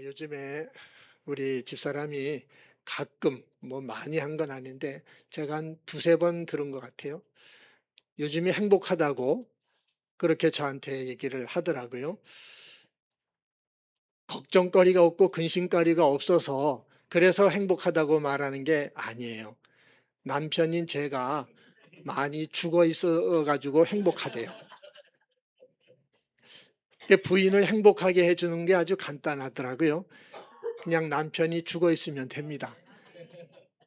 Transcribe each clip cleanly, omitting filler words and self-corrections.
요즘에 우리 집사람이 가끔 뭐 많이 한 건 아닌데 제가 한 두세 번 들은 것 같아요. 요즘이 행복하다고 그렇게 저한테 얘기를 하더라고요. 걱정거리가 없고 근심거리가 없어서 그래서 행복하다고 말하는 게 아니에요. 남편인 제가 많이 죽어 있어 가지고 행복하대요. 근데 부인을 행복하게 해 주는 게 아주 간단하더라고요. 그냥 남편이 죽어 있으면 됩니다.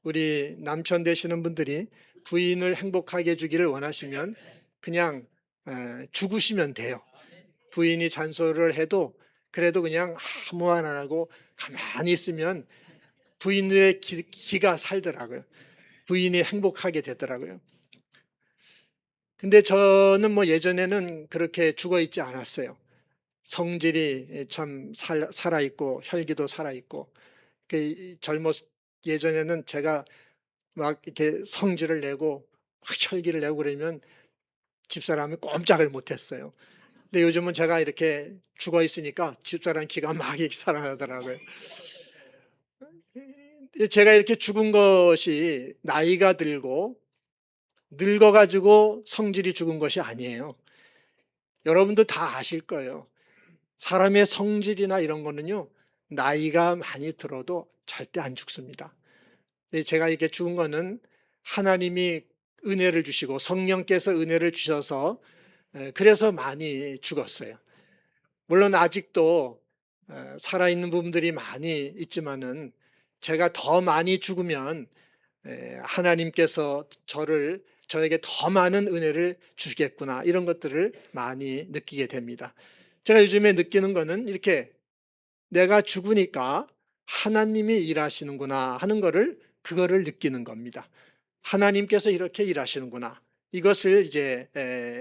우리 남편 되시는 분들이 부인을 행복하게 해 주기를 원하시면 그냥 죽으시면 돼요. 부인이 잔소리를 해도 그래도 그냥 아무 말 안 하고 가만히 있으면 부인의 기가 살더라고요. 부인이 행복하게 되더라고요. 근데 저는 뭐 예전에는 그렇게 죽어 있지 않았어요. 성질이 참 살아 있고 혈기도 살아 있고 예전에는 제가 막 이렇게 성질을 내고 막 혈기를 내고 그러면 집사람이 꼼짝을 못 했어요. 근데 요즘은 제가 이렇게 죽어 있으니까 집사람 기가 막 이렇게 살아나더라고요. 제가 이렇게 죽은 것이 나이가 들고 늙어 가지고 성질이 죽은 것이 아니에요. 여러분도 다 아실 거예요. 사람의 성질이나 이런 거는요, 나이가 많이 들어도 절대 안 죽습니다. 제가 이렇게 죽은 거는 하나님이 은혜를 주시고 성령께서 은혜를 주셔서 그래서 많이 죽었어요. 물론 아직도 살아있는 부분들이 많이 있지만은 제가 더 많이 죽으면 하나님께서 저에게 더 많은 은혜를 주시겠구나, 이런 것들을 많이 느끼게 됩니다. 제가 요즘에 느끼는 거는 이렇게 내가 죽으니까 하나님이 일하시는구나 하는 거를 그거를 느끼는 겁니다. 하나님께서 이렇게 일하시는구나. 이것을 이제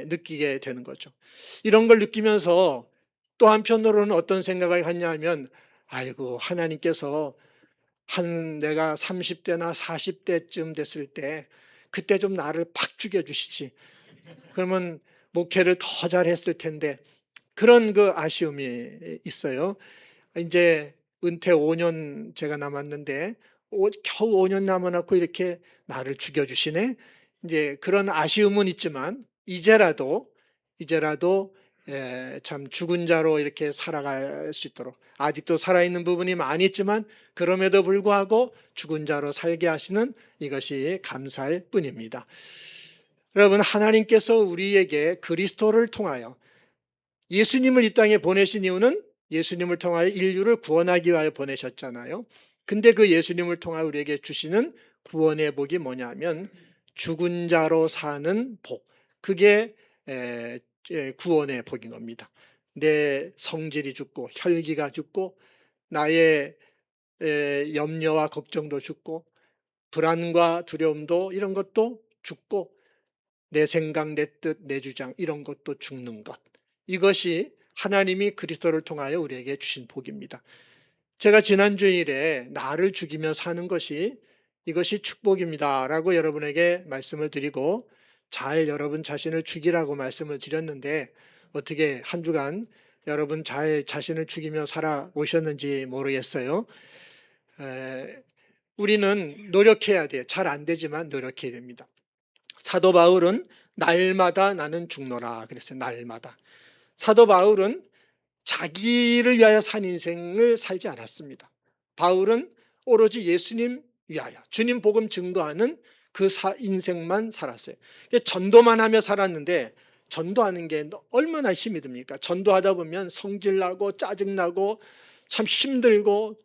느끼게 되는 거죠. 이런 걸 느끼면서 또 한편으로는 어떤 생각을 하냐면, 아이고, 하나님께서 한 내가 30대나 40대쯤 됐을 때 그때 좀 나를 팍 죽여 주시지. 그러면 목회를 더 잘했을 텐데, 그런 그 아쉬움이 있어요. 이제 은퇴 5년 제가 남았는데 겨우 5년 남아 놓고 이렇게 나를 죽여 주시네. 이제 그런 아쉬움은 있지만 이제라도 참 죽은 자로 이렇게 살아갈 수 있도록, 아직도 살아있는 부분이 많이 있지만 그럼에도 불구하고 죽은 자로 살게 하시는 이것이 감사할 뿐입니다. 여러분, 하나님께서 우리에게 그리스도를 통하여 예수님을 이 땅에 보내신 이유는 예수님을 통하여 인류를 구원하기 위하여 보내셨잖아요. 근데 그 예수님을 통하여 우리에게 주시는 구원의 복이 뭐냐면 죽은 자로 사는 복. 그게 구원의 복인 겁니다. 내 성질이 죽고 혈기가 죽고 나의 염려와 걱정도 죽고 불안과 두려움도, 이런 것도 죽고 내 생각, 내 뜻, 내 주장, 이런 것도 죽는 것. 이것이 하나님이 그리스도를 통하여 우리에게 주신 복입니다. 제가 지난 주일에 나를 죽이며 사는 것이, 이것이 축복입니다라고 여러분에게 말씀을 드리고 잘 여러분 자신을 죽이라고 말씀을 드렸는데, 어떻게 한 주간 여러분 잘 자신을 죽이며 살아오셨는지 모르겠어요. 에, 우리는 노력해야 돼요. 잘 안 되지만 노력해야 됩니다. 사도 바울은 날마다 나는 죽노라 그랬어요. 날마다. 사도 바울은 자기를 위하여 산 인생을 살지 않았습니다. 바울은 오로지 예수님 위하여 주님 복음 증거하는 그 인생만 살았어요. 전도만 하며 살았는데, 전도하는 게 얼마나 힘이 듭니까? 전도하다 보면 성질나고 짜증나고 참 힘들고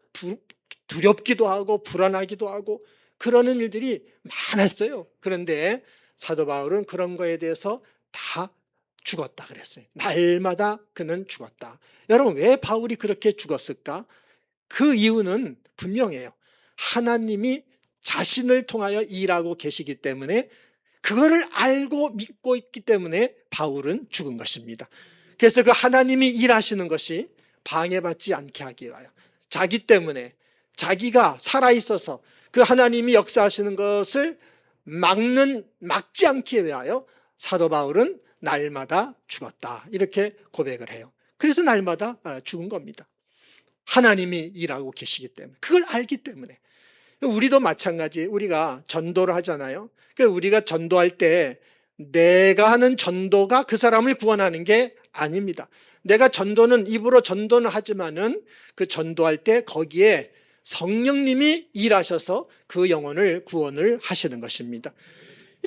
두렵기도 하고 불안하기도 하고 그러는 일들이 많았어요. 그런데 사도 바울은 그런 거에 대해서 다 죽었다 그랬어요. 날마다 그는 죽었다. 여러분, 왜 바울이 그렇게 죽었을까? 그 이유는 분명해요. 하나님이 자신을 통하여 일하고 계시기 때문에, 그거를 알고 믿고 있기 때문에 바울은 죽은 것입니다. 그래서 그 하나님이 일하시는 것이 방해받지 않게 하기 위하여, 자기 때문에, 자기가 살아있어서 그 하나님이 역사하시는 것을 막지 않기 위하여 사도 바울은 날마다 죽었다, 이렇게 고백을 해요. 그래서 날마다 죽은 겁니다. 하나님이 일하고 계시기 때문에, 그걸 알기 때문에. 우리도 마찬가지, 우리가 전도를 하잖아요. 그러니까 우리가 전도할 때 내가 하는 전도가 그 사람을 구원하는 게 아닙니다. 내가 전도는 입으로 전도는 하지만은 그 전도할 때 거기에 성령님이 일하셔서 그 영혼을 구원을 하시는 것입니다.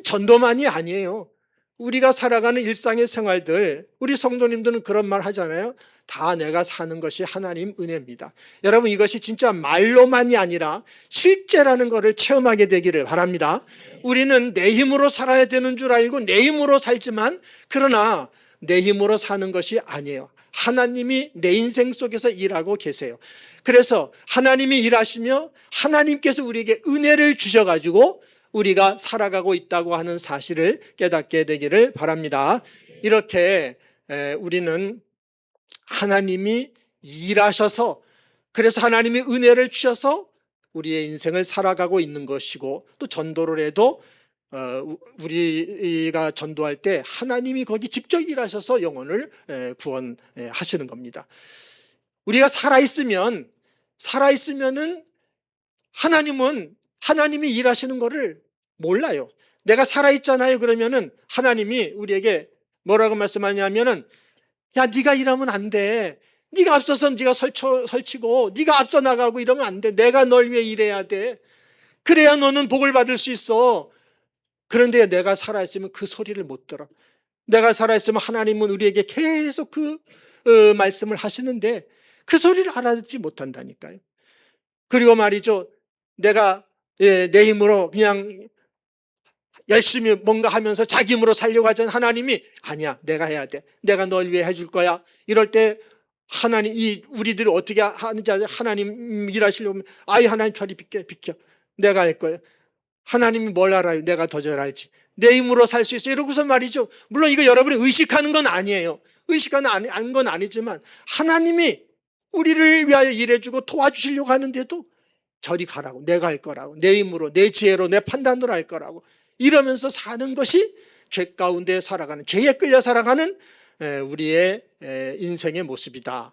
전도만이 아니에요. 우리가 살아가는 일상의 생활들, 우리 성도님들은 그런 말 하잖아요. 다 내가 사는 것이 하나님 은혜입니다. 여러분, 이것이 진짜 말로만이 아니라 실제라는 것을 체험하게 되기를 바랍니다. 우리는 내 힘으로 살아야 되는 줄 알고 내 힘으로 살지만, 그러나 내 힘으로 사는 것이 아니에요. 하나님이 내 인생 속에서 일하고 계세요. 그래서 하나님이 일하시며 하나님께서 우리에게 은혜를 주셔가지고 우리가 살아가고 있다고 하는 사실을 깨닫게 되기를 바랍니다. 이렇게 우리는 하나님이 일하셔서, 그래서 하나님이 은혜를 주셔서 우리의 인생을 살아가고 있는 것이고, 또 전도를 해도 우리가 전도할 때 하나님이 거기 직접 일하셔서 영혼을 구원하시는 겁니다. 우리가 살아있으면은 하나님이 일하시는 것을 몰라요. 내가 살아있잖아요. 그러면은 하나님이 우리에게 뭐라고 말씀하냐면은, 야, 네가 이러면 안 돼. 네가 앞서서 네가 설치고 네가 앞서 나가고 이러면 안 돼. 내가 널 위해 일해야 돼. 그래야 너는 복을 받을 수 있어. 그런데 내가 살아있으면 그 소리를 못 들어. 내가 살아있으면 하나님은 우리에게 계속 그 말씀을 하시는데 그 소리를 알아듣지 못한다니까요. 그리고 말이죠, 내가 내 힘으로 그냥 열심히 뭔가 하면서 자기 힘으로 살려고 하잖아. 하나님이 아니야, 내가 해야 돼. 내가 널 위해 해줄 거야. 이럴 때 우리들이 어떻게 하는지 아세요? 하나님 일하시려면 하나님 저리 비켜. 내가 할 거야. 하나님이 뭘 알아요? 내가 더 잘 알지. 내 힘으로 살 수 있어. 이러고서 말이죠. 물론 이거 여러분이 의식하는 건 아니에요. 의식하는 건 아니지만 하나님이 우리를 위하여 일해주고 도와주시려고 하는데도 저리 가라고, 내가 할 거라고, 내 힘으로, 내 지혜로, 내 판단으로 할 거라고 이러면서 사는 것이 죄 가운데 살아가는, 죄에 끌려 살아가는 우리의 인생의 모습이다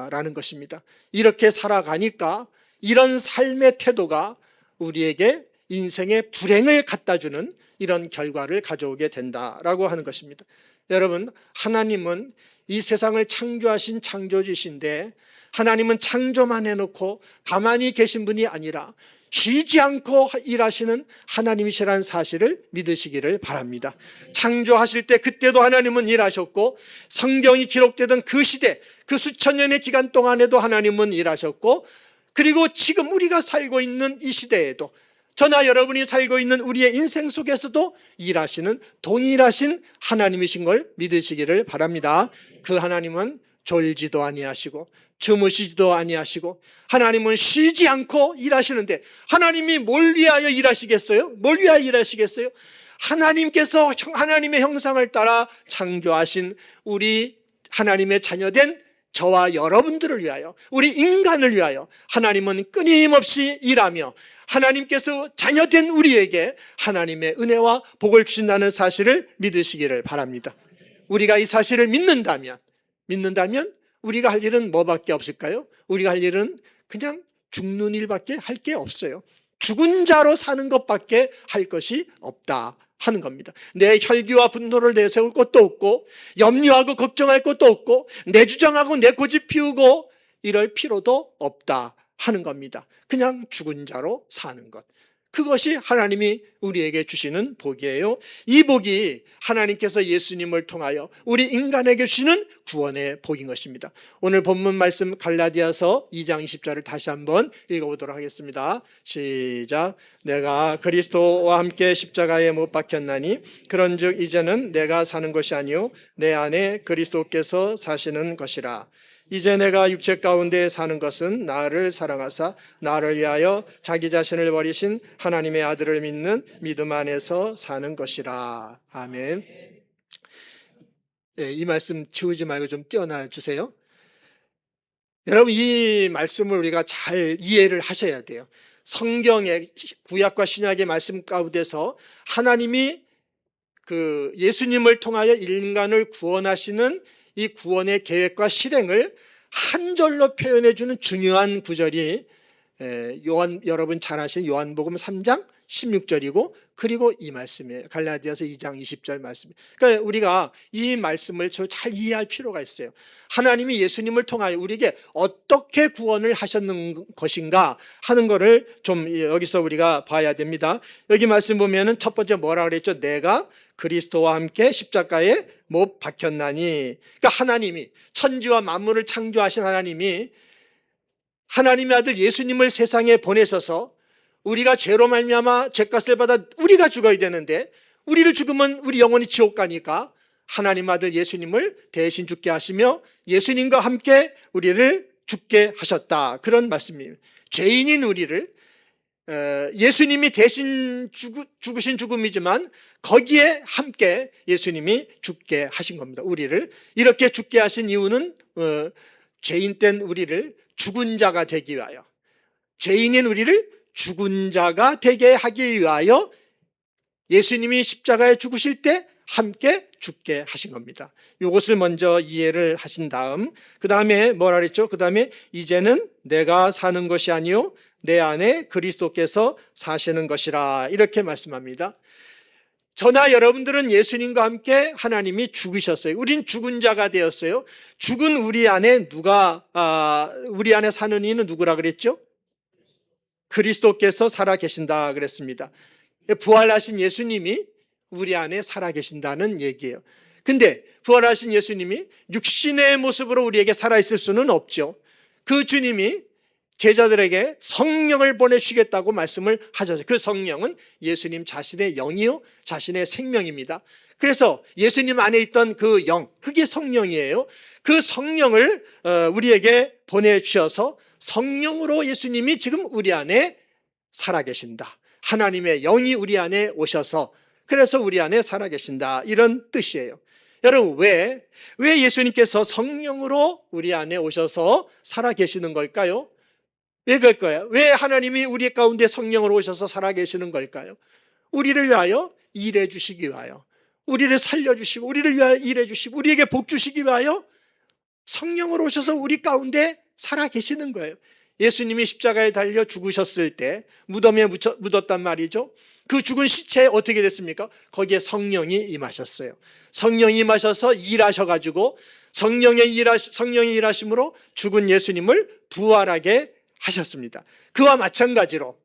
라는 것입니다. 이렇게 살아가니까 이런 삶의 태도가 우리에게 인생의 불행을 갖다주는 이런 결과를 가져오게 된다라고 하는 것입니다. 여러분, 하나님은 이 세상을 창조하신 창조주신데, 하나님은 창조만 해놓고 가만히 계신 분이 아니라 쉬지 않고 일하시는 하나님이시라는 사실을 믿으시기를 바랍니다. 창조하실 때 그때도 하나님은 일하셨고, 성경이 기록되던 그 시대, 그 수천 년의 기간 동안에도 하나님은 일하셨고, 그리고 지금 우리가 살고 있는 이 시대에도, 저나 여러분이 살고 있는 우리의 인생 속에서도 일하시는 동일하신 하나님이신 걸 믿으시기를 바랍니다. 그 하나님은 졸지도 아니하시고 주무시지도 아니하시고, 하나님은 쉬지 않고 일하시는데, 하나님이 뭘 위하여 일하시겠어요? 뭘 위하여 일하시겠어요? 하나님께서 하나님의 형상을 따라 창조하신 우리 하나님의 자녀된 저와 여러분들을 위하여, 우리 인간을 위하여 하나님은 끊임없이 일하며, 하나님께서 자녀된 우리에게 하나님의 은혜와 복을 주신다는 사실을 믿으시기를 바랍니다. 우리가 이 사실을 믿는다면 우리가 할 일은 뭐밖에 없을까요? 우리가 할 일은 그냥 죽는 일밖에 할 게 없어요. 죽은 자로 사는 것밖에 할 것이 없다 하는 겁니다. 내 혈기와 분노를 내세울 것도 없고, 염려하고 걱정할 것도 없고, 내 주장하고 내 고집 피우고 이럴 필요도 없다 하는 겁니다. 그냥 죽은 자로 사는 것, 그것이 하나님이 우리에게 주시는 복이에요. 이 복이 하나님께서 예수님을 통하여 우리 인간에게 주시는 구원의 복인 것입니다. 오늘 본문 말씀 갈라디아서 2장 20절을 다시 한번 읽어보도록 하겠습니다. 시작. 내가 그리스도와 함께 십자가에 못 박혔나니 그런즉 이제는 내가 사는 것이 아니요 내 안에 그리스도께서 사시는 것이라. 이제 내가 육체 가운데 사는 것은 나를 사랑하사 나를 위하여 자기 자신을 버리신 하나님의 아들을 믿는 믿음 안에서 사는 것이라. 아멘. 이 말씀 지우지 말고 좀 띄어놔 주세요. 여러분, 이 말씀을 우리가 잘 이해를 하셔야 돼요. 성경의 구약과 신약의 말씀 가운데서 하나님이 예수님을 통하여 인간을 구원하시는 이 구원의 계획과 실행을 한 절로 표현해 주는 중요한 구절이 여러분 잘 아시는 요한복음 3장 16절이고 그리고 이 말씀이에요. 갈라디아서 2장 20절 말씀이에요. 그러니까 우리가 이 말씀을 잘 이해할 필요가 있어요. 하나님이 예수님을 통하여 우리에게 어떻게 구원을 하셨는 것인가 하는 것을 좀 여기서 우리가 봐야 됩니다. 여기 말씀 보면은 첫 번째 뭐라 그랬죠? 내가 그리스도와 함께 십자가에 못 박혔나니. 그러니까 하나님이 천지와 만물을 창조하신 하나님이 하나님의 아들 예수님을 세상에 보내셔서 우리가 죄로 말미암아 죄값을 받아 우리가 죽어야 되는데 우리를 죽으면 우리 영혼이 지옥 가니까 하나님 아들 예수님을 대신 죽게 하시며 예수님과 함께 우리를 죽게 하셨다. 그런 말씀이에요. 죄인인 우리를 예수님이 대신 죽으신 죽음이지만 거기에 함께 예수님이 죽게 하신 겁니다. 우리를 이렇게 죽게 하신 이유는 죄인 된 우리를 죽은 자가 되기 위하여, 죄인인 우리를 죽은 자가 되게 하기 위하여 예수님이 십자가에 죽으실 때 함께 죽게 하신 겁니다. 이것을 먼저 이해를 하신 다음 그 다음에 뭐라 그랬죠? 그 다음에 이제는 내가 사는 것이 아니요 내 안에 그리스도께서 사시는 것이라 이렇게 말씀합니다. 저나 여러분들은 예수님과 함께 하나님이 죽으셨어요. 우린 죽은 자가 되었어요. 죽은 우리 안에 우리 안에 사는 이는 누구라 그랬죠? 그리스도께서 살아 계신다 그랬습니다. 부활하신 예수님이 우리 안에 살아 계신다는 얘기예요. 근데 부활하신 예수님이 육신의 모습으로 우리에게 살아있을 수는 없죠. 그 주님이 제자들에게 성령을 보내주시겠다고 말씀을 하셨어요. 그 성령은 예수님 자신의 영이요 자신의 생명입니다. 그래서 예수님 안에 있던 그 영, 그게 성령이에요. 그 성령을 우리에게 보내주셔서 성령으로 예수님이 지금 우리 안에 살아계신다. 하나님의 영이 우리 안에 오셔서 그래서 우리 안에 살아계신다. 이런 뜻이에요. 여러분 왜 예수님께서 성령으로 우리 안에 오셔서 살아계시는 걸까요? 왜 그럴까요? 왜 하나님이 우리 가운데 성령으로 오셔서 살아계시는 걸까요? 우리를 위하여 일해 주시기 위하여, 우리를 살려주시고 우리를 위하여 일해 주시고 우리에게 복 주시기 위하여 성령으로 오셔서 우리 가운데 살아계시는 거예요. 예수님이 십자가에 달려 죽으셨을 때 무덤에 묻었단 말이죠. 그 죽은 시체에 어떻게 됐습니까? 거기에 성령이 임하셨어요. 성령이 임하셔서 일하셔가지고 성령이 일하심으로 죽은 예수님을 부활하게 하셨습니다. 그와 마찬가지로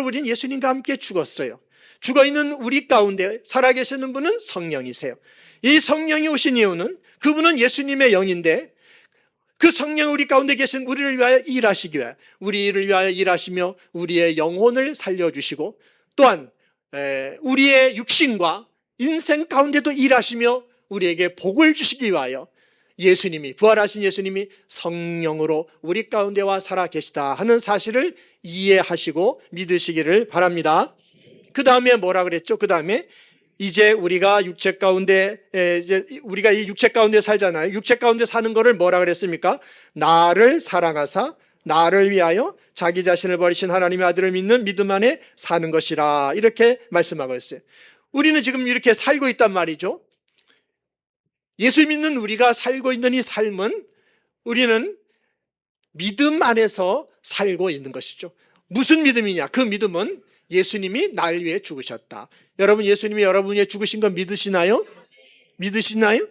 우리는 예수님과 함께 죽었어요. 죽어있는 우리 가운데 살아계시는 분은 성령이세요. 이 성령이 오신 이유는 그분은 예수님의 영인데 그 성령 우리 가운데 계신 우리를 위하여 일하시기 위하여, 우리를 위하여 일하시며 우리의 영혼을 살려주시고 또한 우리의 육신과 인생 가운데도 일하시며 우리에게 복을 주시기 위하여 예수님이, 부활하신 예수님이 성령으로 우리 가운데와 살아계시다 하는 사실을 이해하시고 믿으시기를 바랍니다. 그 다음에 뭐라 그랬죠? 그 다음에 이제 우리가 육체 가운데 우리가 이 육체 가운데 살잖아요. 육체 가운데 사는 거를 뭐라 그랬습니까? 나를 사랑하사 나를 위하여 자기 자신을 버리신 하나님의 아들을 믿는 믿음 안에 사는 것이라 이렇게 말씀하고 있어요. 우리는 지금 이렇게 살고 있단 말이죠. 예수 믿는 우리가 살고 있는 이 삶은 우리는 믿음 안에서 살고 있는 것이죠. 무슨 믿음이냐? 그 믿음은 예수님이 날 위해 죽으셨다. 여러분 예수님이 여러분 위해 죽으신 거 믿으시나요? 믿으시나요?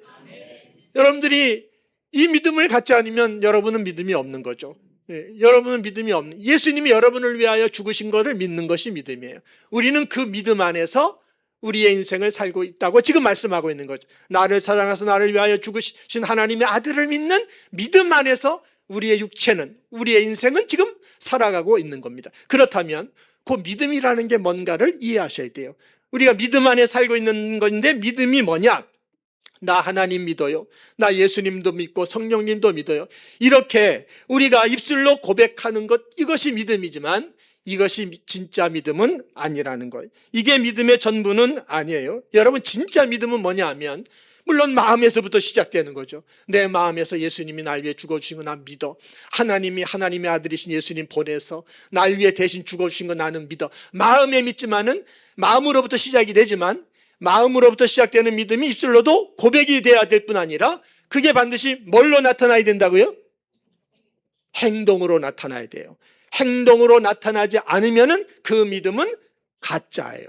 여러분들이 이 믿음을 갖지 않으면 여러분은 믿음이 없는 거죠. 여러분은 믿음이 없는, 예수님이 여러분을 위하여 죽으신 것을 믿는 것이 믿음이에요. 우리는 그 믿음 안에서 우리의 인생을 살고 있다고 지금 말씀하고 있는 거죠. 나를 사랑하사 나를 위하여 죽으신 하나님의 아들을 믿는 믿음 안에서 우리의 육체는, 우리의 인생은 지금 살아가고 있는 겁니다. 그렇다면 그 믿음이라는 게 뭔가를 이해하셔야 돼요. 우리가 믿음 안에 살고 있는 건데 믿음이 뭐냐? 나 하나님 믿어요. 나 예수님도 믿고 성령님도 믿어요. 이렇게 우리가 입술로 고백하는 것, 이것이 믿음이지만 이것이 진짜 믿음은 아니라는 거예요. 이게 믿음의 전부는 아니에요. 여러분 진짜 믿음은 뭐냐 하면 물론 마음에서부터 시작되는 거죠. 내 마음에서 예수님이 날 위해 죽어주신 거 난 믿어. 하나님이 하나님의 아들이신 예수님 보내서 날 위해 대신 죽어주신 거 나는 믿어. 마음에 믿지만은 마음으로부터 시작이 되지만 마음으로부터 시작되는 믿음이 입술로도 고백이 돼야 될 뿐 아니라 그게 반드시 뭘로 나타나야 된다고요? 행동으로 나타나야 돼요. 행동으로 나타나지 않으면은 그 믿음은 가짜예요.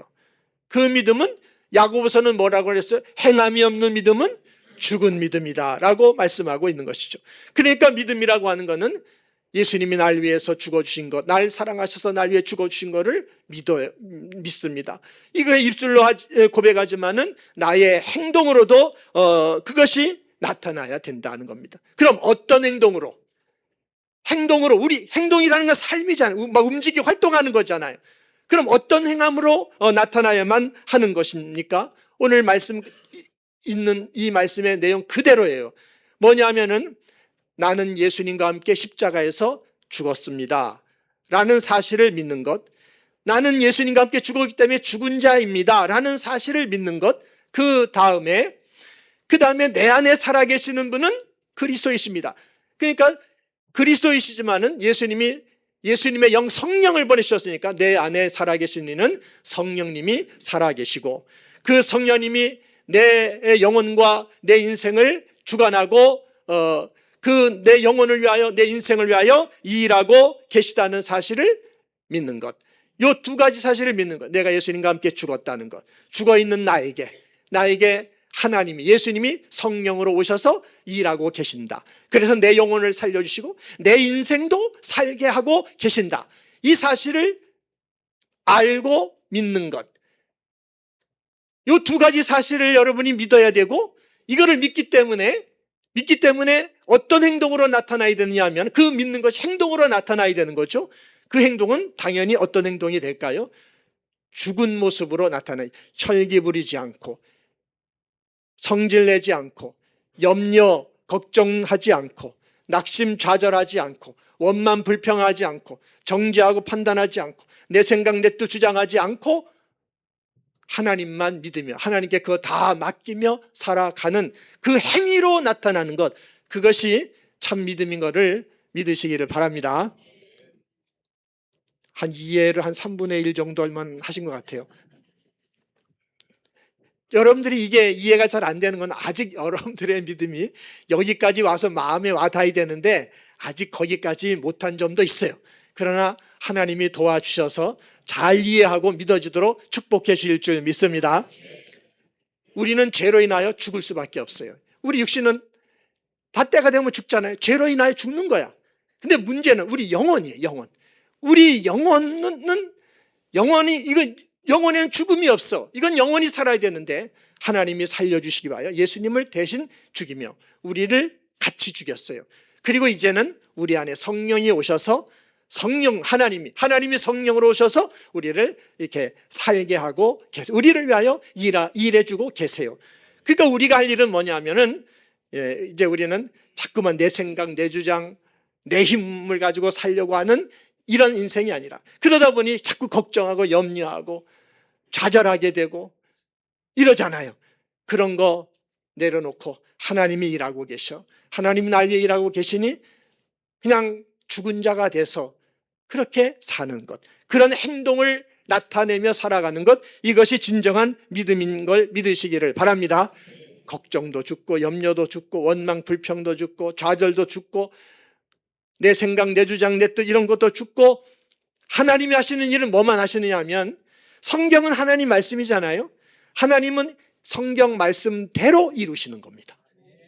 그 믿음은 야고보서는 뭐라고 그랬어요? 행함이 없는 믿음은 죽은 믿음이다 라고 말씀하고 있는 것이죠. 그러니까 믿음이라고 하는 것은 예수님이 날 위해서 죽어주신 것, 날 사랑하셔서 날 위해 죽어주신 것을 믿습니다. 이거 입술로 고백하지만은 나의 행동으로도 그것이 나타나야 된다는 겁니다. 그럼 어떤 행동으로? 우리 행동이라는 건 삶이잖아요. 막 움직이고 활동하는 거잖아요. 그럼 어떤 행함으로 나타나야만 하는 것입니까? 오늘 말씀 있는 이 말씀의 내용 그대로예요. 뭐냐면은 나는 예수님과 함께 십자가에서 죽었습니다 라는 사실을 믿는 것, 나는 예수님과 함께 죽었기 때문에 죽은 자입니다 라는 사실을 믿는 것, 그 다음에 내 안에 살아계시는 분은 그리스도이십니다. 그러니까 그리스도이시지만은 예수님의 영 성령을 보내주셨으니까 내 안에 살아계신 이는 성령님이 살아계시고, 그 성령님이 내 영혼과 내 인생을 주관하고 그 내 영혼을 위하여, 내 인생을 위하여 일하고 계시다는 사실을 믿는 것. 이 두 가지 사실을 믿는 것. 내가 예수님과 함께 죽었다는 것. 죽어있는 나에게 하나님이, 예수님이 성령으로 오셔서 일하고 계신다. 그래서 내 영혼을 살려주시고 내 인생도 살게 하고 계신다. 이 사실을 알고 믿는 것. 이 두 가지 사실을 여러분이 믿어야 되고, 이거를 믿기 때문에 어떤 행동으로 나타나야 되느냐 하면 그 믿는 것이 행동으로 나타나야 되는 거죠. 그 행동은 당연히 어떤 행동이 될까요? 죽은 모습으로 나타나요. 혈기 부리지 않고, 성질내지 않고, 염려 걱정하지 않고, 낙심 좌절하지 않고, 원만 불평하지 않고, 정죄하고 판단하지 않고, 내 생각 내 뜻 주장하지 않고 하나님만 믿으며 하나님께 그거 다 맡기며 살아가는 그 행위로 나타나는 것, 그것이 참 믿음인 것을 믿으시기를 바랍니다. 한 이해를 한 3분의 1 정도만 하신 것 같아요. 여러분들이 이게 이해가 잘 안 되는 건 아직 여러분들의 믿음이 여기까지 와서 마음에 와닿아야 되는데 아직 거기까지 못한 점도 있어요. 그러나 하나님이 도와주셔서 잘 이해하고 믿어지도록 축복해 주실 줄 믿습니다. 우리는 죄로 인하여 죽을 수밖에 없어요. 우리 육신은 다 때가 되면 죽잖아요. 죄로 인하여 죽는 거야. 근데 문제는 우리 영혼이에요. 영혼. 우리 영혼에는 죽음이 없어. 이건 영원히 살아야 되는데 하나님이 살려주시기 위하여 예수님을 대신 죽이며 우리를 같이 죽였어요. 그리고 이제는 우리 안에 성령이 오셔서 하나님이 성령으로 오셔서 우리를 이렇게 살게 하고 계세요. 우리를 위하여 일해주고 계세요. 그러니까 우리가 할 일은 뭐냐면은 이제 우리는 자꾸만 내 생각, 내 주장, 내 힘을 가지고 살려고 하는 이런 인생이 아니라, 그러다 보니 자꾸 걱정하고 염려하고 좌절하게 되고 이러잖아요. 그런 거 내려놓고 하나님이 일하고 계셔. 하나님이 날 위해 일하고 계시니 그냥 죽은 자가 돼서 그렇게 사는 것, 그런 행동을 나타내며 살아가는 것, 이것이 진정한 믿음인 걸 믿으시기를 바랍니다. 걱정도 죽고 염려도 죽고 원망 불평도 죽고 좌절도 죽고 내 생각 내 주장 내 뜻 이런 것도 죽고, 하나님이 하시는 일은 뭐만 하시느냐 하면, 성경은 하나님 말씀이잖아요. 하나님은 성경 말씀대로 이루시는 겁니다.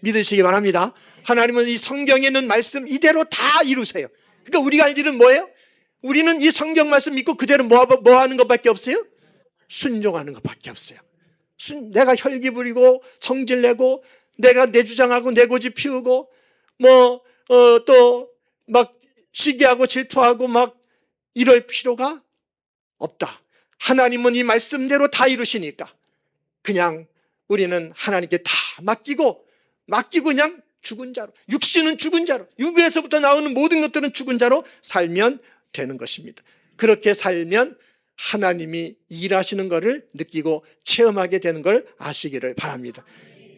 믿으시기 바랍니다. 하나님은 이 성경에 있는 말씀 이대로 다 이루세요. 그러니까 우리가 할 일은 뭐예요? 우리는 이 성경 말씀 믿고 그대로 뭐 하는 것밖에 없어요? 순종하는 것밖에 없어요. 내가 혈기 부리고 성질내고 내가 내 주장하고 내 고집 피우고 또 막 시기하고 질투하고 막 이럴 필요가 없다. 하나님은 이 말씀대로 다 이루시니까 그냥 우리는 하나님께 다 맡기고 그냥 죽은 자로, 육신은 죽은 자로, 육에서부터 나오는 모든 것들은 죽은 자로 살면 되는 것입니다. 그렇게 살면 하나님이 일하시는 것을 느끼고 체험하게 되는 걸 아시기를 바랍니다.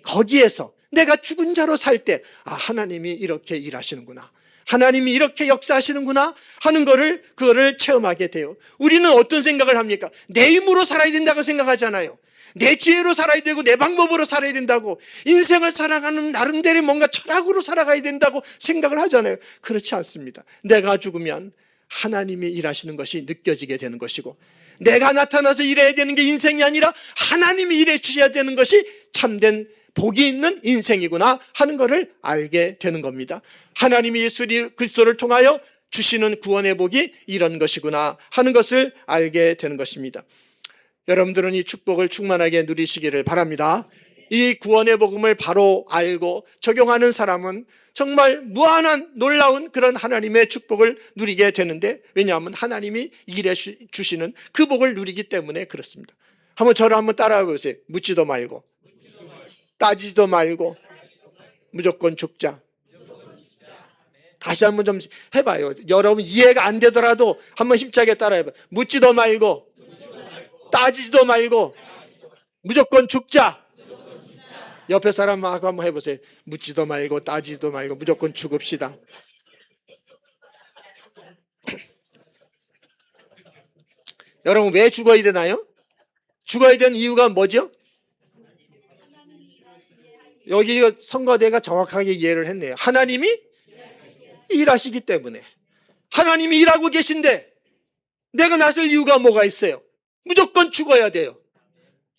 거기에서 내가 죽은 자로 살 때 하나님이 이렇게 일하시는구나, 하나님이 이렇게 역사하시는구나 하는 그거를 체험하게 돼요. 우리는 어떤 생각을 합니까? 내 힘으로 살아야 된다고 생각하잖아요. 내 지혜로 살아야 되고 내 방법으로 살아야 된다고, 인생을 살아가는 나름대로 뭔가 철학으로 살아가야 된다고 생각을 하잖아요. 그렇지 않습니다. 내가 죽으면 하나님이 일하시는 것이 느껴지게 되는 것이고, 내가 나타나서 일해야 되는 게 인생이 아니라 하나님이 일해 주셔야 되는 것이 참된 복이 있는 인생이구나 하는 것을 알게 되는 겁니다. 하나님이 예수 그리스도를 통하여 주시는 구원의 복이 이런 것이구나 하는 것을 알게 되는 것입니다. 여러분들은 이 축복을 충만하게 누리시기를 바랍니다. 이 구원의 복음을 바로 알고 적용하는 사람은 정말 무한한 놀라운 그런 하나님의 축복을 누리게 되는데, 왜냐하면 하나님이 일해 주시는 그 복을 누리기 때문에 그렇습니다. 한번 저를 한번 따라해 보세요. 묻지도 말고, 따지지도 말고, 무조건 죽자. 다시 한번 좀 해봐요. 여러분 이해가 안 되더라도 한번 힘차게 따라해봐요. 묻지도 말고, 따지지도 말고, 무조건 죽자. 옆에 사람하고 한번 해보세요. 묻지도 말고, 따지지도 말고, 무조건 죽읍시다. 여러분 왜 죽어야 되나요? 죽어야 되는 이유가 뭐죠? 여기 성가대가 정확하게 이해를 했네요. 하나님이 일하시기 때문에. 하나님이 일하고 계신데 내가 나설 이유가 뭐가 있어요? 무조건 죽어야 돼요.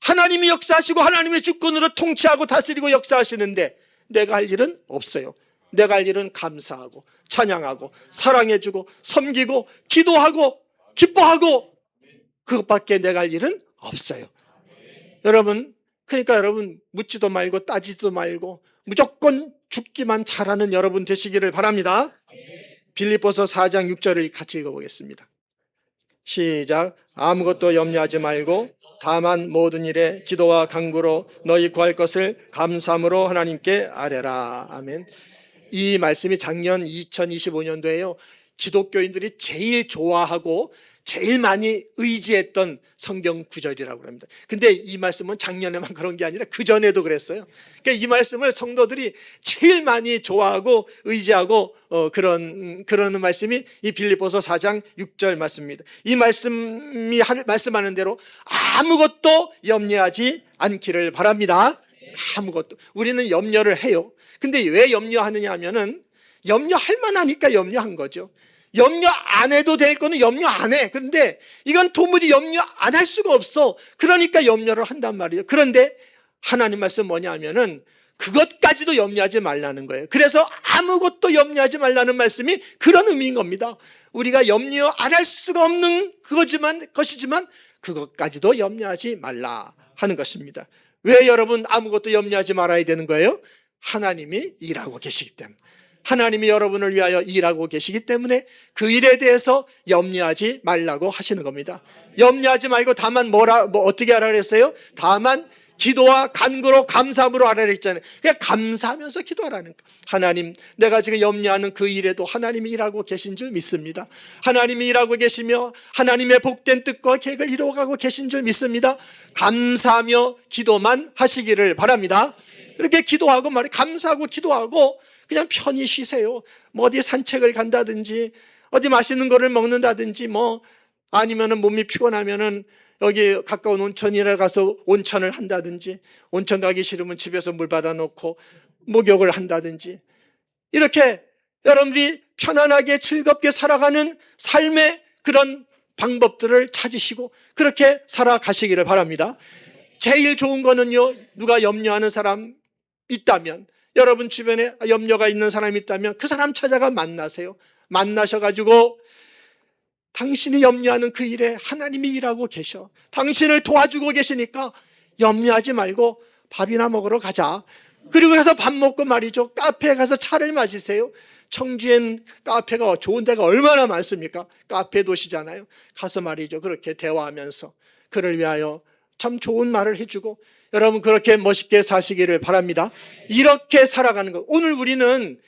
하나님이 역사하시고 하나님의 주권으로 통치하고 다스리고 역사하시는데 내가 할 일은 없어요. 내가 할 일은 감사하고 찬양하고 사랑해주고 섬기고 기도하고 기뻐하고, 그것밖에 내가 할 일은 없어요. 여러분, 그러니까 여러분 묻지도 말고 따지지도 말고 무조건 죽기만 잘하는 여러분 되시기를 바랍니다. 빌립보서 4장 6절을 같이 읽어보겠습니다. 시작. 아무것도 염려하지 말고 다만 모든 일에 기도와 간구로 너희 구할 것을 감사함으로 하나님께 아뢰라. 아멘. 이 말씀이 작년 2025년도에요. 기독교인들이 제일 좋아하고 제일 많이 의지했던 성경 구절이라고 합니다. 근데 이 말씀은 작년에만 그런 게 아니라 그전에도 그랬어요. 그러니까 이 말씀을 성도들이 제일 많이 좋아하고 의지하고 그런 말씀이 이 빌립보서 4장 6절 말씀입니다. 이 말씀이 말씀하는 대로 아무것도 염려하지 않기를 바랍니다. 아무것도. 우리는 염려를 해요. 근데 왜 염려하느냐 하면은 염려할 만하니까 염려한 거죠. 염려 안 해도 될 거는 염려 안 해. 그런데 이건 도무지 염려 안 할 수가 없어. 그러니까 염려를 한단 말이에요. 그런데 하나님 말씀 뭐냐 하면은 그것까지도 염려하지 말라는 거예요. 그래서 아무것도 염려하지 말라는 말씀이 그런 의미인 겁니다. 우리가 염려 안 할 수가 없는 것이지만 그것까지도 염려하지 말라 하는 것입니다. 왜 여러분 아무것도 염려하지 말아야 되는 거예요? 하나님이 일하고 계시기 때문에. 하나님이 여러분을 위하여 일하고 계시기 때문에 그 일에 대해서 염려하지 말라고 하시는 겁니다. 염려하지 말고 다만 어떻게 하라 그랬어요? 다만 기도와 간구로 감사함으로 하라 그랬잖아요. 그냥 감사하면서 기도하라는 거예요. 하나님, 내가 지금 염려하는 그 일에도 하나님이 일하고 계신 줄 믿습니다. 하나님이 일하고 계시며 하나님의 복된 뜻과 계획을 이루어가고 계신 줄 믿습니다. 감사하며 기도만 하시기를 바랍니다. 이렇게 기도하고 감사하고 기도하고 그냥 편히 쉬세요. 뭐 어디 산책을 간다든지 어디 맛있는 거를 먹는다든지 아니면은 몸이 피곤하면은 여기 가까운 온천이라 가서 온천을 한다든지, 온천 가기 싫으면 집에서 물 받아 놓고 목욕을 한다든지, 이렇게 여러분들이 편안하게 즐겁게 살아가는 삶의 그런 방법들을 찾으시고 그렇게 살아가시기를 바랍니다. 제일 좋은 거는요, 누가 염려하는 사람 있다면, 여러분 주변에 염려가 있는 사람이 있다면 그 사람 찾아가 만나세요. 만나셔가지고 당신이 염려하는 그 일에 하나님이 일하고 계셔. 당신을 도와주고 계시니까 염려하지 말고 밥이나 먹으러 가자. 그리고 가서 밥 먹고 말이죠, 카페에 가서 차를 마시세요. 청주엔 카페가 좋은 데가 얼마나 많습니까? 카페 도시잖아요. 가서 말이죠, 그렇게 대화하면서 그를 위하여 참 좋은 말을 해주고, 여러분 그렇게 멋있게 사시기를 바랍니다. 이렇게 살아가는 것. 오늘 우리는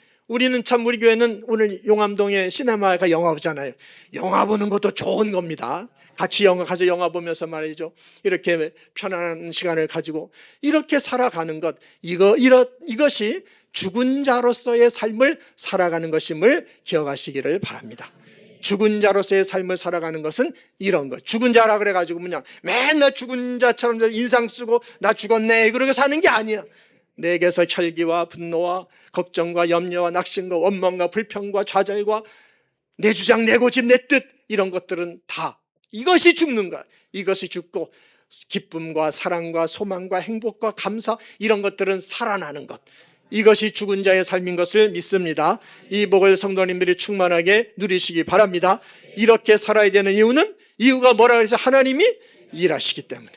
참 우리 교회는 오늘 용암동에 시네마가 영화 보잖아요. 영화 보는 것도 좋은 겁니다. 같이 가서 영화 보면서 말이죠, 이렇게 편안한 시간을 가지고 이렇게 살아가는 것, 이것이 죽은 자로서의 삶을 살아가는 것임을 기억하시기를 바랍니다. 죽은 자로서의 삶을 살아가는 것은 이런 것. 죽은 자라 그래가지고 그냥 맨날 죽은 자처럼 인상 쓰고 나 죽었네 그러고 사는 게 아니야. 내게서 혈기와 분노와 걱정과 염려와 낙심과 원망과 불평과 좌절과 내 주장, 내 고집, 내 뜻 이런 것들은 다 이것이 죽는 것. 이것이 죽고 기쁨과 사랑과 소망과 행복과 감사 이런 것들은 살아나는 것. 이것이 죽은 자의 삶인 것을 믿습니다. 이 복을 성도님들이 충만하게 누리시기 바랍니다. 이렇게 살아야 되는 이유가 뭐라 그러죠? 하나님이 일하시기 때문에.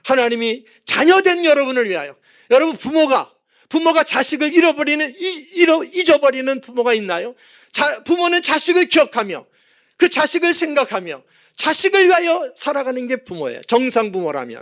하나님이 자녀된 여러분을 위하여. 여러분 부모가 자식을 잊어버리는 부모가 있나요? 부모는 자식을 기억하며 그 자식을 생각하며 자식을 위하여 살아가는 게 부모예요. 정상 부모라면.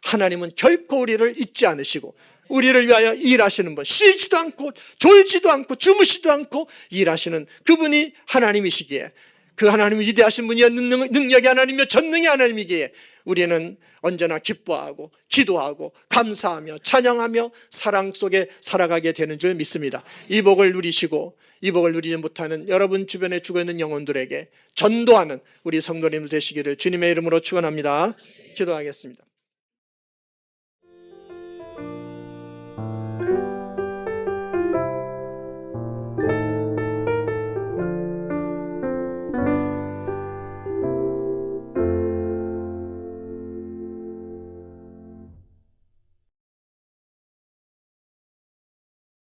하나님은 결코 우리를 잊지 않으시고 우리를 위하여 일하시는 분, 쉬지도 않고 졸지도 않고 주무시도 않고 일하시는 그분이 하나님이시기에, 그 하나님이 위대하신 분이여 능력의 하나님이며 전능의 하나님이기에 우리는 언제나 기뻐하고 기도하고 감사하며 찬양하며 사랑 속에 살아가게 되는 줄 믿습니다. 이 복을 누리시고 이 복을 누리지 못하는 여러분 주변에 죽어있는 영혼들에게 전도하는 우리 성도님들 되시기를 주님의 이름으로 축원합니다. 기도하겠습니다.